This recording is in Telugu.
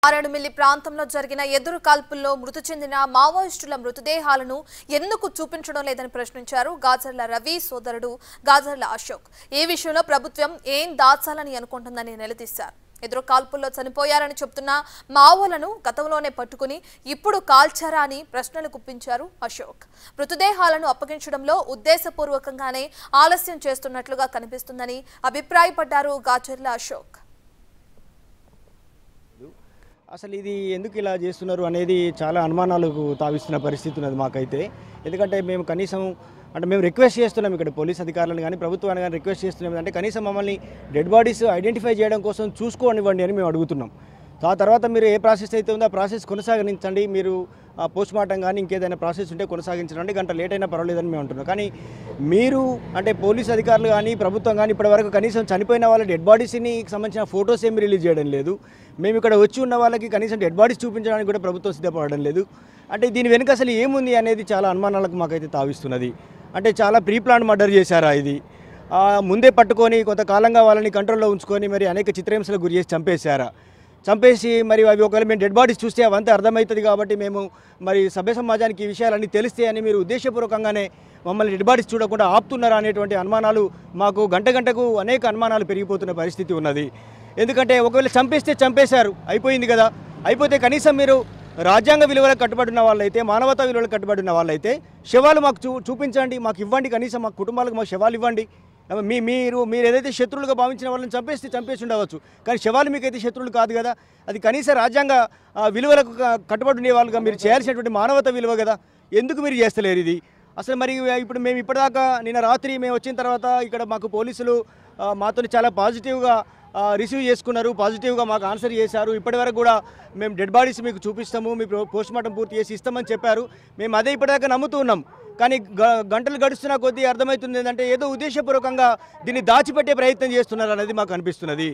ఆరేడుమిల్లి ప్రాంతంలో జరిగిన ఎదురు కాల్పుల్లో మృతి చెందిన మావోయిస్టుల మృతదేహాలను ఎందుకు చూపించడం లేదని ప్రశ్నించారు గాజర్ల రవి సోదరుడు గాజర్ల అశోక్. ఈ విషయంలో ప్రభుత్వం ఏం దాచాలని అనుకుంటుందని నిలదీశారు. ఎదురు కాల్పుల్లో చనిపోయారని చెప్తున్న మావోలను గతంలోనే పట్టుకుని ఇప్పుడు కాల్చారా అని ప్రశ్నలు గుప్పించారు అశోక్. మృతదేహాలను అప్పగించడంలో ఉద్దేశపూర్వకంగానే ఆలస్యం చేస్తున్నట్లుగా కనిపిస్తుందని అభిప్రాయపడ్డారు గాజర్ల అశోక్. అసలు ఇది ఎందుకు ఇలా చేస్తున్నారు అనేది చాలా అనుమానాలకు తావిస్తున్న పరిస్థితి ఉన్నది మాకైతే. ఎందుకంటే మేము కనీసం మేము రిక్వెస్ట్ చేస్తున్నాం, ఇక్కడ పోలీస్ అధికారులను కానీ ప్రభుత్వాన్ని కానీ రిక్వెస్ట్ చేస్తున్నాం. అంటే కనీసం మమ్మల్ని డెడ్ బాడీస్ ఐడెంటిఫై చేయడం కోసం చూసుకోనివ్వండి అని మేము అడుగుతున్నాం. ఆ తర్వాత మీరు ఏ ప్రాసెస్ అయితే ఉందో ఆ ప్రాసెస్ కొనసాగించండి, మీరు పోస్ట్ మార్టం కానీ ఇంకేదైనా ప్రాసెస్ ఉంటే కొనసాగించండి, గంట లేట్ అయినా పర్వాలేదని మేము అంటున్నాం. కానీ మీరు అంటే పోలీస్ అధికారులు కానీ ప్రభుత్వం కానీ ఇప్పటివరకు కనీసం చనిపోయిన వాళ్ళ డెడ్ బాడీస్ని సంబంధించిన ఫొటోస్ ఏమి రిలీజ్ చేయడం లేదు. మేము ఇక్కడ వచ్చి ఉన్న వాళ్ళకి కనీసం డెడ్ బాడీస్ చూపించడానికి కూడా ప్రభుత్వం సిద్ధపడడం లేదు. అంటే దీని వెనుక అసలు ఏముంది అనేది చాలా అనుమానాలకు మాకైతే తావిస్తున్నది. అంటే చాలా ప్రీ ప్లాన్ మర్డర్ చేశారా ఇది? ముందే పట్టుకొని కొంతకాలంగా వాళ్ళని కంట్రోల్లో ఉంచుకొని మరి అనేక చిత్రహింసలకు గురి చేసి చంపేసి మరి అవి ఒకవేళ మేము డెడ్ బాడీస్ చూస్తే అవంతా అర్థమవుతుంది కాబట్టి మేము మరి సభ్య సమాజానికి ఈ విషయాలన్నీ తెలిస్తే అని మీరు ఉద్దేశపూర్వకంగానే మమ్మల్ని డెడ్ బాడీస్ చూడకుండా ఆపుతున్నారా అనేటువంటి అనుమానాలు మాకు గంటకు అనేక అనుమానాలు పెరిగిపోతున్న పరిస్థితి ఉన్నది. ఎందుకంటే ఒకవేళ చంపేశారు, అయిపోయింది కదా. అయిపోతే కనీసం మీరు రాజ్యాంగ విలువలకు కట్టుబడిన వాళ్ళైతే, మానవతా విలువలకు కట్టుబడిన వాళ్ళైతే శవాలు మాకు చూపించండి, మాకు ఇవ్వండి, కనీసం మా కుటుంబాలకు మాకు శవాలు ఇవ్వండి. మీరు ఏదైతే శత్రువులుగా భావించిన వాళ్ళని చంపేసి ఉండవచ్చు, కానీ శవాలు మీకైతే శత్రువులు కాదు కదా. అది కనీస రాజ్యాంగ విలువలకు కట్టుబడి ఉండే వాళ్ళుగా మీరు చేయాల్సినటువంటి మానవతా విలువ కదా. ఎందుకు మీరు చేస్తలేరు ఇది? అసలు మరి ఇప్పుడు మేము ఇప్పటిదాకా నిన్న రాత్రి మేము వచ్చిన తర్వాత ఇక్కడ మాకు పోలీసులు మాతో చాలా పాజిటివ్గా రిసీవ్ చేసుకున్నారు, పాజిటివ్గా మాకు ఆన్సర్ చేశారు. ఇప్పటివరకు కూడా మేము డెడ్ బాడీస్ మీకు చూపిస్తాము, మీ పోస్ట్ మార్టం పూర్తి చేసి ఇస్తామని చెప్పారు. మేము అదే ఇప్పటిదాకా నమ్ముతూ ఉన్నాం. కానీ గంటలు గడుస్తున్న కొద్దీ అర్థమవుతుంది ఏంటంటే ఏదో ఉద్దేశపూర్వకంగా దీన్ని దాచిపెట్టే ప్రయత్నం చేస్తున్నారు అనేది మాకు అనిపిస్తున్నది.